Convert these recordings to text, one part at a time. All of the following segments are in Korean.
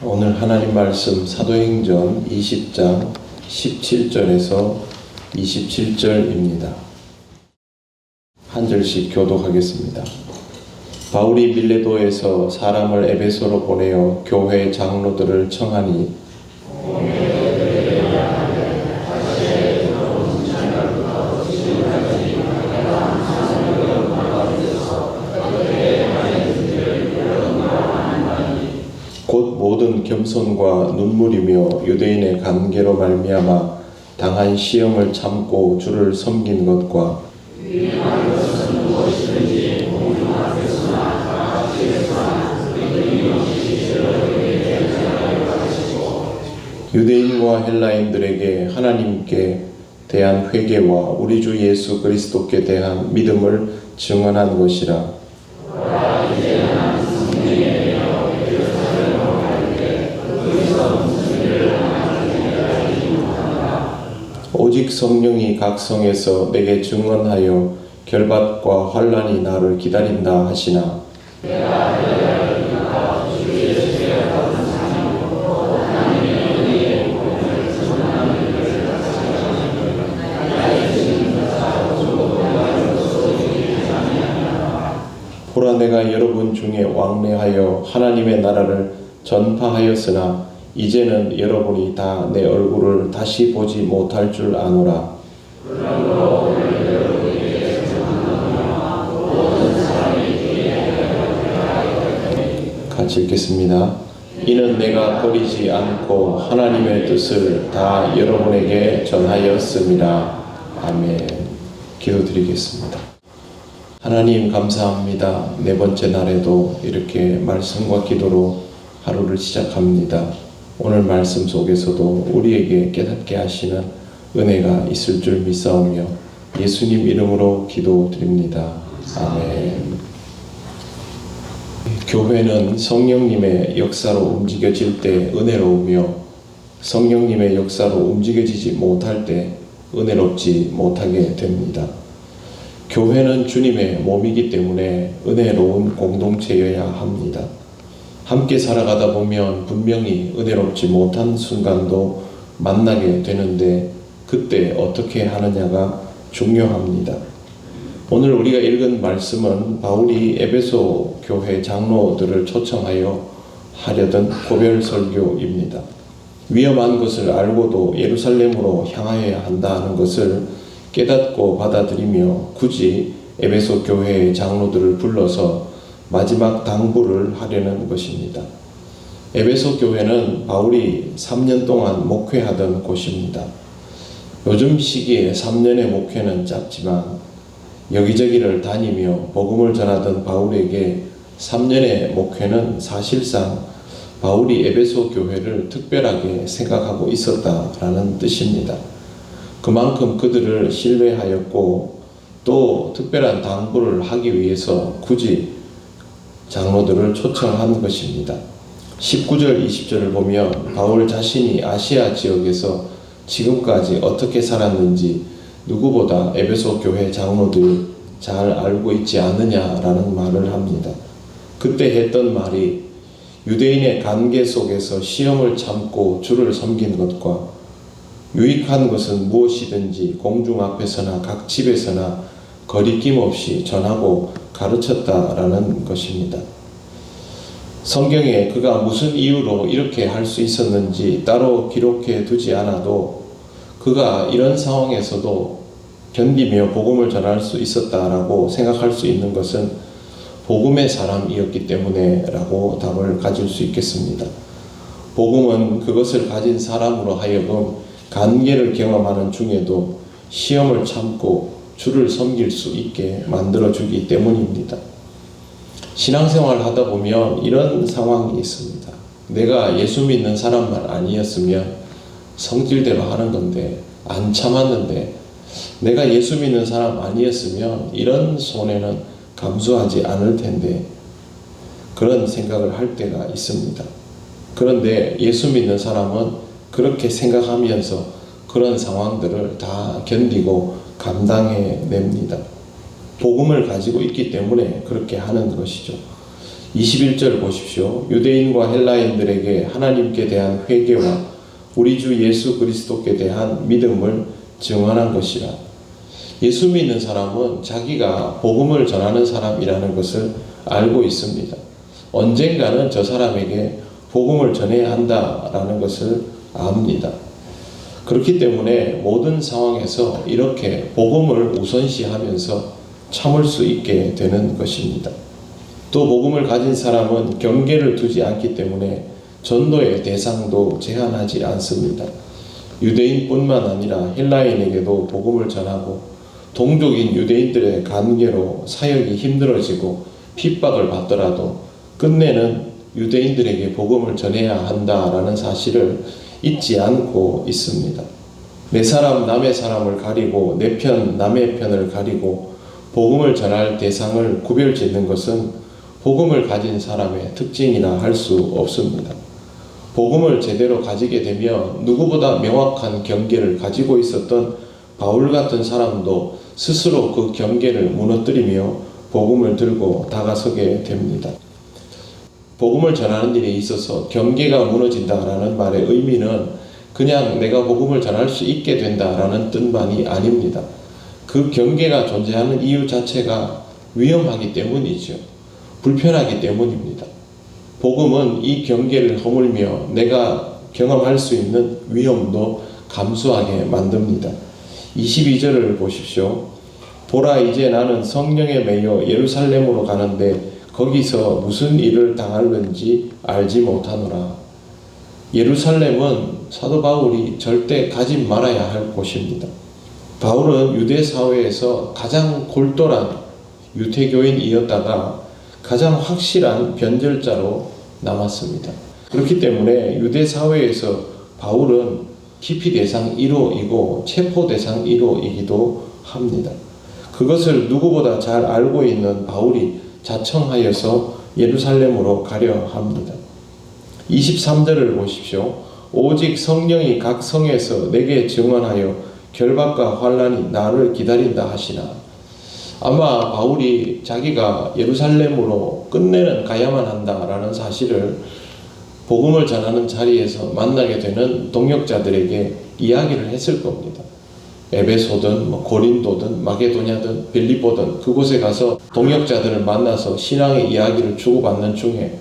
오늘 하나님 말씀 사도행전 20장 17절에서 27절입니다. 한 절씩 교독하겠습니다. 바울이 밀레도에서 사람을 에베소로 보내어 교회 장로들을 청하니 곧 모든 겸손과 눈물이며 유대인의 관계로 말미암아 당한 시험을 참고 주를 섬긴 것과 유대인과 헬라인들에게 하나님께 대한 회개와 우리 주 예수 그리스도께 대한 믿음을 증언한 것이라. 오직 성령이 각 성에서 내게 증언하여 결박과 환난이 나를 기다린다 하시나 보라 내가 여러분 중에 왕래하여 하나님의 나라를 전파하였으나 이제는 여러분이 다 내 얼굴을 다시 보지 못할 줄 아노라. 같이 읽겠습니다. 이는 내가 버리지 않고 하나님의 뜻을 다 여러분에게 전하였습니다. 아멘. 기도드리겠습니다. 하나님 감사합니다. 네 번째 날에도 이렇게 말씀과 기도로 하루를 시작합니다. 오늘 말씀 속에서도 우리에게 깨닫게 하시는 은혜가 있을 줄 믿사오며 예수님 이름으로 기도드립니다. 아멘. 교회는 성령님의 역사로 움직여질 때 은혜로우며 성령님의 역사로 움직여지지 못할 때 은혜롭지 못하게 됩니다. 교회는 주님의 몸이기 때문에 은혜로운 공동체여야 합니다. 함께 살아가다 보면 분명히 은혜롭지 못한 순간도 만나게 되는데 그때 어떻게 하느냐가 중요합니다. 오늘 우리가 읽은 말씀은 바울이 에베소 교회 장로들을 초청하여 하려던 고별 설교입니다. 위험한 것을 알고도 예루살렘으로 향하여야 한다는 것을 깨닫고 받아들이며 굳이 에베소 교회의 장로들을 불러서 마지막 당부를 하려는 것입니다. 에베소 교회는 바울이 3년 동안 목회하던 곳입니다. 요즘 시기에 3년의 목회는 짧지만 여기저기를 다니며 복음을 전하던 바울에게 3년의 목회는 사실상 바울이 에베소 교회를 특별하게 생각하고 있었다라는 뜻입니다. 그만큼 그들을 신뢰하였고 또 특별한 당부를 하기 위해서 굳이 장로들을 초청한 것입니다. 19절 20절을 보면 바울 자신이 아시아 지역에서 지금까지 어떻게 살았는지 누구보다 에베소 교회 장로들이 잘 알고 있지 않느냐라는 말을 합니다. 그때 했던 말이 유대인의 관계 속에서 시험을 참고 주를 섬긴 것과 유익한 것은 무엇이든지 공중 앞에서나 각 집에서나 거리낌 없이 전하고 가르쳤다라는 것입니다. 성경에 그가 무슨 이유로 이렇게 할 수 있었는지 따로 기록해 두지 않아도 그가 이런 상황에서도 견디며 복음을 전할 수 있었다라고 생각할 수 있는 것은 복음의 사람이었기 때문에 라고 답을 가질 수 있겠습니다. 복음은 그것을 가진 사람으로 하여금 관계를 경험하는 중에도 시험을 참고 주를 섬길 수 있게 만들어주기 때문입니다. 신앙생활을 하다 보면 이런 상황이 있습니다. 내가 예수 믿는 사람만 아니었으면 성질대로 하는 건데 안 참았는데 내가 예수 믿는 사람 아니었으면 이런 손해는 감수하지 않을 텐데 그런 생각을 할 때가 있습니다. 그런데 예수 믿는 사람은 그렇게 생각하면서 그런 상황들을 다 견디고 감당해 냅니다. 복음을 가지고 있기 때문에 그렇게 하는 것이죠. 21절 보십시오. 유대인과 헬라인들에게 하나님께 대한 회개와 우리 주 예수 그리스도께 대한 믿음을 증언한 것이라. 예수 믿는 사람은 자기가 복음을 전하는 사람이라는 것을 알고 있습니다. 언젠가는 저 사람에게 복음을 전해야 한다라는 것을 압니다. 그렇기 때문에 모든 상황에서 이렇게 복음을 우선시하면서 참을 수 있게 되는 것입니다. 또 복음을 가진 사람은 경계를 두지 않기 때문에 전도의 대상도 제한하지 않습니다. 유대인뿐만 아니라 헬라인에게도 복음을 전하고 동족인 유대인들의 관계로 사역이 힘들어지고 핍박을 받더라도 끝내는 유대인들에게 복음을 전해야 한다라는 사실을 잊지 않고 있습니다. 내 사람 남의 사람을 가리고 내 편 남의 편을 가리고 복음을 전할 대상을 구별짓는 것은 복음을 가진 사람의 특징이라 할 수 없습니다. 복음을 제대로 가지게 되면 누구보다 명확한 경계를 가지고 있었던 바울 같은 사람도 스스로 그 경계를 무너뜨리며 복음을 들고 다가서게 됩니다. 복음을 전하는 일에 있어서 경계가 무너진다라는 말의 의미는 그냥 내가 복음을 전할 수 있게 된다라는 뜻만이 아닙니다. 그 경계가 존재하는 이유 자체가 위험하기 때문이죠. 불편하기 때문입니다. 복음은 이 경계를 허물며 내가 경험할 수 있는 위험도 감수하게 만듭니다. 22절을 보십시오. 보라, 이제 나는 성령에 매여 예루살렘으로 가는데 거기서 무슨 일을 당할는지 알지 못하노라. 예루살렘은 사도 바울이 절대 가지 말아야 할 곳입니다. 바울은 유대 사회에서 가장 골똘한 유태교인이었다가 가장 확실한 변절자로 남았습니다. 그렇기 때문에 유대 사회에서 바울은 기피 대상 1호이고 체포 대상 1호이기도 합니다. 그것을 누구보다 잘 알고 있는 바울이 자청하여서 예루살렘으로 가려 합니다. 23절을 보십시오. 오직 성령이 각 성에서 내게 증언하여 결박과 환난이 나를 기다린다 하시나. 아마 바울이 자기가 예루살렘으로 끝내는 가야만 한다라는 사실을 복음을 전하는 자리에서 만나게 되는 동역자들에게 이야기를 했을 겁니다. 에베소든 고린도든 마게도냐든 빌립보든 그곳에 가서 동역자들을 만나서 신앙의 이야기를 주고받는 중에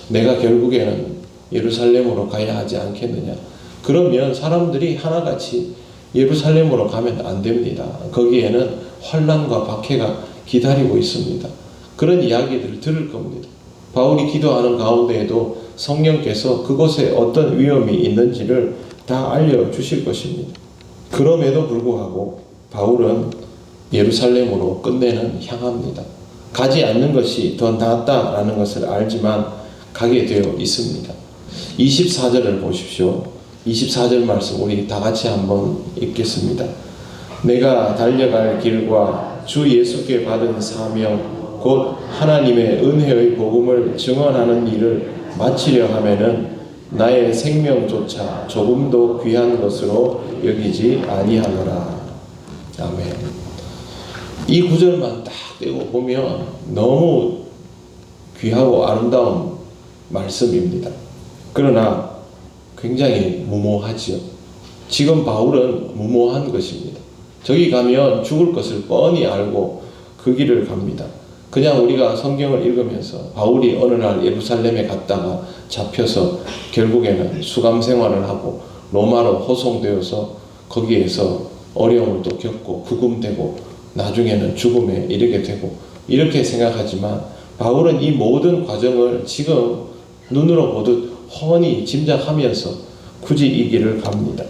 내가 결국에는 예루살렘으로 가야 하지 않겠느냐. 그러면 사람들이 하나같이 예루살렘으로 가면 안 됩니다. 거기에는 환난과 박해가 기다리고 있습니다. 그런 이야기들을 들을 겁니다. 바울이 기도하는 가운데에도 성령께서 그곳에 어떤 위험이 있는지를 다 알려주실 것입니다. 그럼에도 불구하고 바울은 예루살렘으로 끝내는 향합니다. 가지 않는 것이 더 낫다라는 것을 알지만 가게 되어 있습니다. 24절을 보십시오. 24절 말씀 우리 다 같이 한번 읽겠습니다. 내가 달려갈 길과 주 예수께 받은 사명 곧 하나님의 은혜의 복음을 증언하는 일을 마치려 하면은 나의 생명조차 조금도 귀한 것으로 여기지 아니하노라. 아멘. 이 구절만 딱 떼고 보면 너무 귀하고 아름다운 말씀입니다. 그러나 굉장히 무모하지요. 지금 바울은 무모한 것입니다. 저기 가면 죽을 것을 뻔히 알고 그 길을 갑니다. 그냥 우리가 성경을 읽으면서 바울이 어느 날 예루살렘에 갔다가 잡혀서 결국에는 수감 생활을 하고 로마로 호송되어서 거기에서 어려움을 또 겪고 구금되고 나중에는 죽음에 이르게 되고 이렇게 생각하지만 바울은 이 모든 과정을 지금 눈으로 보듯 훤히 짐작하면서 굳이 이 길을 갑니다.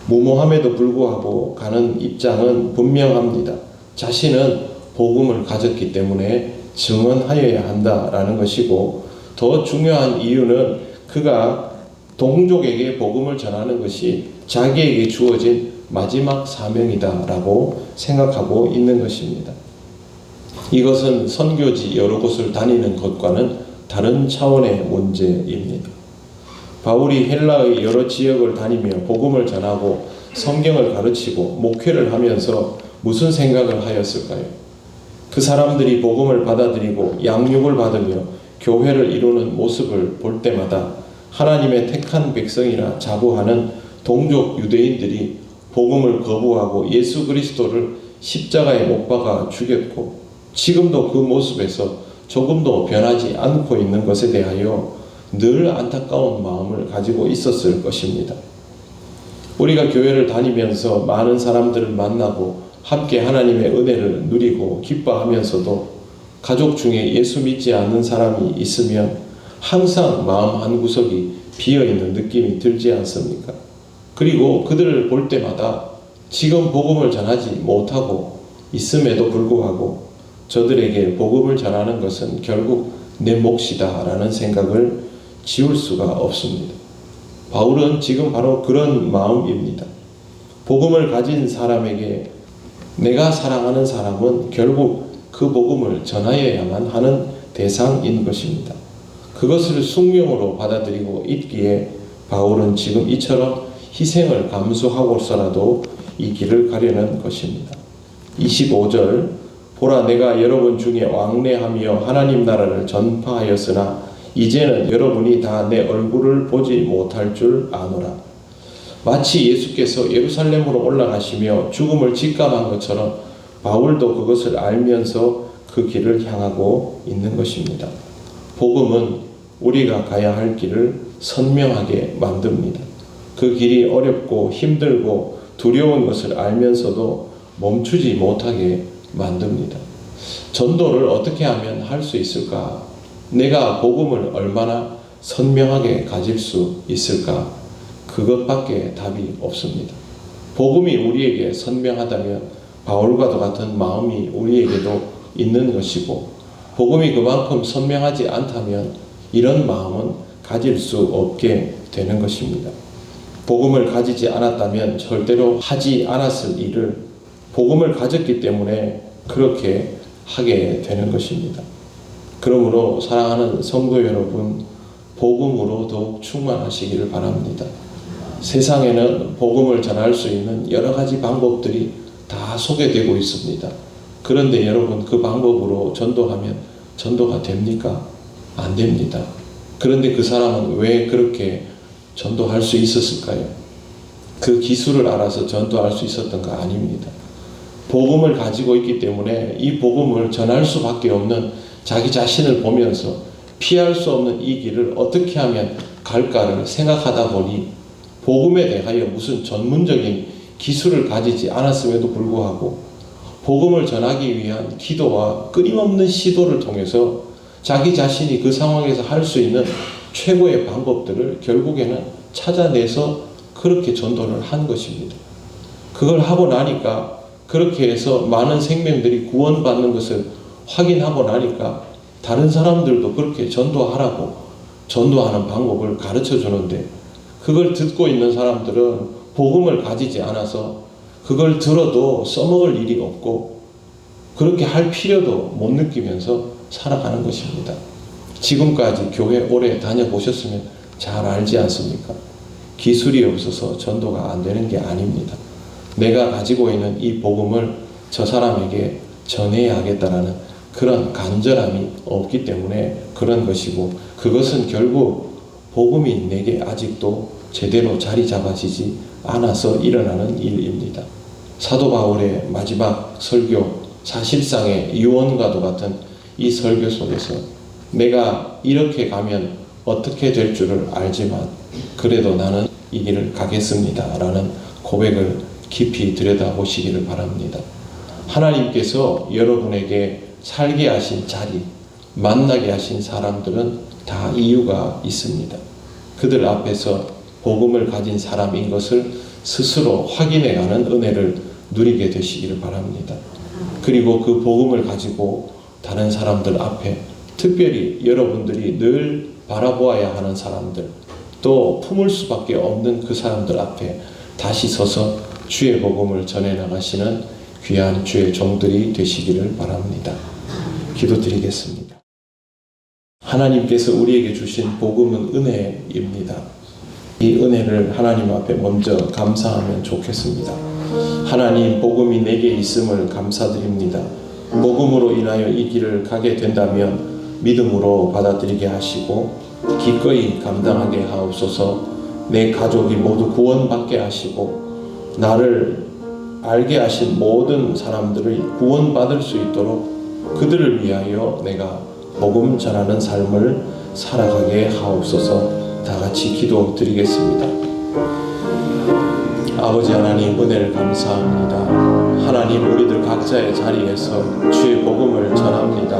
무모함에도 불구하고 가는 입장은 분명합니다. 자신은 복음을 가졌기 때문에 증언하여야 한다라는 것이고 더 중요한 이유는 그가 동족에게 복음을 전하는 것이 자기에게 주어진 마지막 사명이다라고 생각하고 있는 것입니다. 이것은 선교지 여러 곳을 다니는 것과는 다른 차원의 문제입니다. 바울이 헬라의 여러 지역을 다니며 복음을 전하고 성경을 가르치고 목회를 하면서 무슨 생각을 하였을까요? 그 사람들이 복음을 받아들이고 양육을 받으며 교회를 이루는 모습을 볼 때마다 하나님의 택한 백성이라 자부하는 동족 유대인들이 복음을 거부하고 예수 그리스도를 십자가에 못 박아 죽였고 지금도 그 모습에서 조금도 변하지 않고 있는 것에 대하여 늘 안타까운 마음을 가지고 있었을 것입니다. 우리가 교회를 다니면서 많은 사람들을 만나고 함께 하나님의 은혜를 누리고 기뻐하면서도 가족 중에 예수 믿지 않는 사람이 있으면 항상 마음 한구석이 비어있는 느낌이 들지 않습니까? 그리고 그들을 볼 때마다 지금 복음을 전하지 못하고 있음에도 불구하고 저들에게 복음을 전하는 것은 결국 내 몫이다 라는 생각을 지울 수가 없습니다. 바울은 지금 바로 그런 마음입니다. 복음을 가진 사람에게 내가 사랑하는 사람은 결국 그 복음을 전하여야만 하는 대상인 것입니다. 그것을 숙명으로 받아들이고 있기에 바울은 지금 이처럼 희생을 감수하고서라도 이 길을 가려는 것입니다. 25절 보라 내가 여러분 중에 왕래하며 하나님 나라를 전파하였으나 이제는 여러분이 다 내 얼굴을 보지 못할 줄 아노라. 마치 예수께서 예루살렘으로 올라가시며 죽음을 직감한 것처럼 바울도 그것을 알면서 그 길을 향하고 있는 것입니다. 복음은 우리가 가야 할 길을 선명하게 만듭니다. 그 길이 어렵고 힘들고 두려운 것을 알면서도 멈추지 못하게 만듭니다. 전도를 어떻게 하면 할 수 있을까? 내가 복음을 얼마나 선명하게 가질 수 있을까? 그것밖에 답이 없습니다. 복음이 우리에게 선명하다면 바울과도 같은 마음이 우리에게도 있는 것이고 복음이 그만큼 선명하지 않다면 이런 마음은 가질 수 없게 되는 것입니다. 복음을 가지지 않았다면 절대로 하지 않았을 일을 복음을 가졌기 때문에 그렇게 하게 되는 것입니다. 그러므로 사랑하는 성도 여러분, 복음으로 더욱 충만하시기를 바랍니다. 세상에는 복음을 전할 수 있는 여러 가지 방법들이 다 소개되고 있습니다. 그런데 여러분 그 방법으로 전도하면 전도가 됩니까? 안 됩니다. 그런데 그 사람은 왜 그렇게 전도할 수 있었을까요? 그 기술을 알아서 전도할 수 있었던가? 아닙니다. 복음을 가지고 있기 때문에 이 복음을 전할 수밖에 없는 자기 자신을 보면서 피할 수 없는 이 길을 어떻게 하면 갈까를 생각하다 보니 복음에 대하여 무슨 전문적인 기술을 가지지 않았음에도 불구하고 복음을 전하기 위한 기도와 끊임없는 시도를 통해서 자기 자신이 그 상황에서 할 수 있는 최고의 방법들을 결국에는 찾아내서 그렇게 전도를 한 것입니다. 그걸 하고 나니까 그렇게 해서 많은 생명들이 구원받는 것을 확인하고 나니까 다른 사람들도 그렇게 전도하라고 전도하는 방법을 가르쳐 주는데 그걸 듣고 있는 사람들은 복음을 가지지 않아서 그걸 들어도 써먹을 일이 없고 그렇게 할 필요도 못 느끼면서 살아가는 것입니다. 지금까지 교회 오래 다녀보셨으면 잘 알지 않습니까? 기술이 없어서 전도가 안 되는 게 아닙니다. 내가 가지고 있는 이 복음을 저 사람에게 전해야 하겠다라는 그런 간절함이 없기 때문에 그런 것이고 그것은 결국 복음이 내게 아직도 제대로 자리 잡아지지 않아서 일어나는 일입니다. 사도 바울의 마지막 설교, 사실상의 유언과도 같은 이 설교 속에서 내가 이렇게 가면 어떻게 될 줄을 알지만 그래도 나는 이 길을 가겠습니다 라는 고백을 깊이 들여다보시기를 바랍니다. 하나님께서 여러분에게 살게 하신 자리, 만나게 하신 사람들은 다 이유가 있습니다. 그들 앞에서 복음을 가진 사람인 것을 스스로 확인해가는 은혜를 누리게 되시기를 바랍니다. 그리고 그 복음을 가지고 다른 사람들 앞에 특별히 여러분들이 늘 바라보아야 하는 사람들 또 품을 수밖에 없는 그 사람들 앞에 다시 서서 주의 복음을 전해 나가시는 귀한 주의 종들이 되시기를 바랍니다. 기도드리겠습니다. 하나님께서 우리에게 주신 복음은 은혜입니다. 이 은혜를 하나님 앞에 먼저 감사하면 좋겠습니다. 하나님, 복음이 내게 있음을 감사드립니다. 복음으로 인하여 이 길을 가게 된다면 믿음으로 받아들이게 하시고 기꺼이 감당하게 하옵소서. 내 가족이 모두 구원받게 하시고 나를 알게 하신 모든 사람들이 구원받을 수 있도록 그들을 위하여 내가 복음 전하는 삶을 살아가게 하옵소서. 다 같이 기도드리겠습니다. 아버지 하나님, 은혜를 감사합니다. 하나님, 우리들 각자의 자리에서 주의 복음을 전합니다.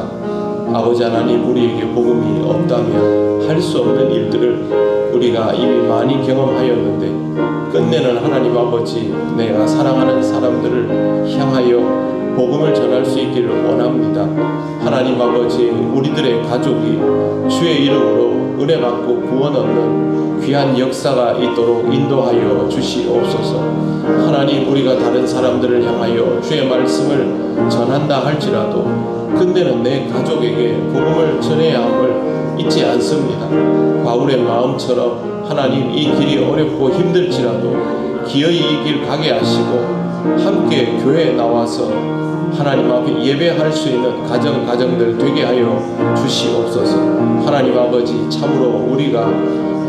아버지 하나님, 우리에게 복음이 없다면 할 수 없는 일들을 우리가 이미 많이 경험하였는데 끝내는 하나님 아버지, 내가 사랑하는 사람들을 향하여 복음을 전할 수 있기를 원합니다. 하나님 아버지, 우리들의 가족이 주의 이름으로 은혜 받고 구원 얻는 귀한 역사가 있도록 인도하여 주시옵소서. 하나님, 우리가 다른 사람들을 향하여 주의 말씀을 전한다 할지라도 끝내는 내 가족에게 복음을 전해야 함을 잊지 않습니다. 바울의 마음처럼 하나님, 이 길이 어렵고 힘들지라도 기어이 이 길 가게 하시고 함께 교회에 나와서 하나님 앞에 예배할 수 있는 가정들 되게 하여 주시옵소서. 하나님 아버지, 참으로 우리가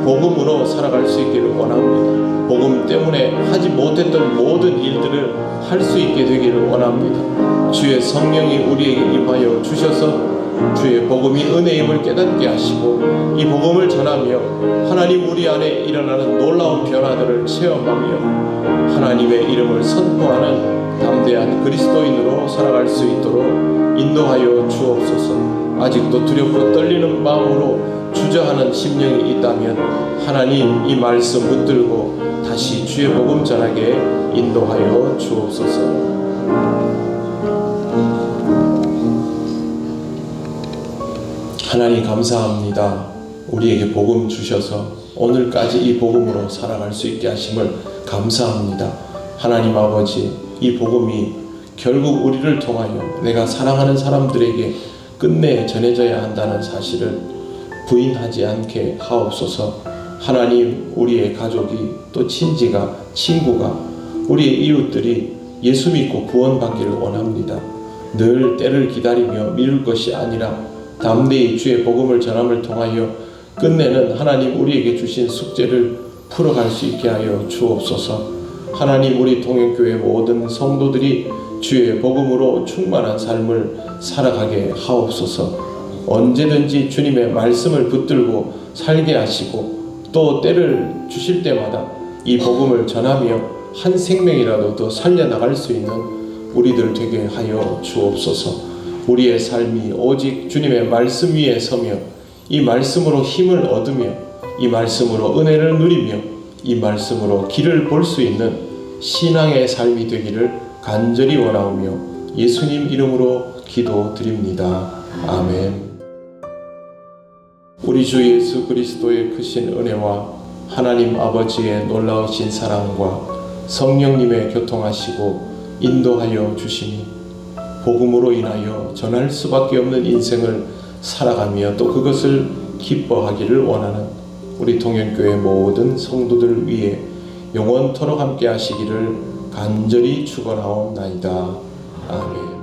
복음으로 살아갈 수 있기를 원합니다. 복음 때문에 하지 못했던 모든 일들을 할 수 있게 되기를 원합니다. 주의 성령이 우리에게 임하여 주셔서 주의 복음이 은혜임을 깨닫게 하시고 이 복음을 전하며 하나님 우리 안에 일어나는 놀라운 변화들을 체험하며 하나님의 이름을 선포하는 담대한 그리스도인으로 살아갈 수 있도록 인도하여 주옵소서. 아직도 두렵고 떨리는 마음으로 주저하는 심령이 있다면 하나님, 이 말씀 붙들고 다시 주의 복음 전하게 인도하여 주옵소서. 하나님 감사합니다. 우리에게 복음 주셔서 오늘까지 이 복음으로 살아갈 수 있게 하심을 감사합니다. 하나님 아버지, 이 복음이 결국 우리를 통하여 내가 사랑하는 사람들에게 끝내 전해져야 한다는 사실을 부인하지 않게 하옵소서. 하나님, 우리의 가족이 또 친지가, 친구가, 우리의 이웃들이 예수 믿고 구원받기를 원합니다. 늘 때를 기다리며 미룰 것이 아니라 담대히 주의 복음을 전함을 통하여 끝내는 하나님 우리에게 주신 숙제를 풀어갈 수 있게 하여 주옵소서. 하나님, 우리 통영교회 모든 성도들이 주의 복음으로 충만한 삶을 살아가게 하옵소서. 언제든지 주님의 말씀을 붙들고 살게 하시고 또 때를 주실 때마다 이 복음을 전하며 한 생명이라도 더 살려나갈 수 있는 우리들 되게 하여 주옵소서. 우리의 삶이 오직 주님의 말씀 위에 서며 이 말씀으로 힘을 얻으며 이 말씀으로 은혜를 누리며 이 말씀으로 길을 볼 수 있는 신앙의 삶이 되기를 간절히 원하오며 예수님 이름으로 기도드립니다. 아멘. 우리 주 예수 그리스도의 크신 은혜와 하나님 아버지의 놀라우신 사랑과 성령님의 교통하시고 인도하여 주심이 복음으로 인하여 전할 수밖에 없는 인생을 살아가며 또 그것을 기뻐하기를 원하는 우리 통영교회 모든 성도들 위해 영원토록 함께 하시기를 간절히 축원하옵나이다. 아멘.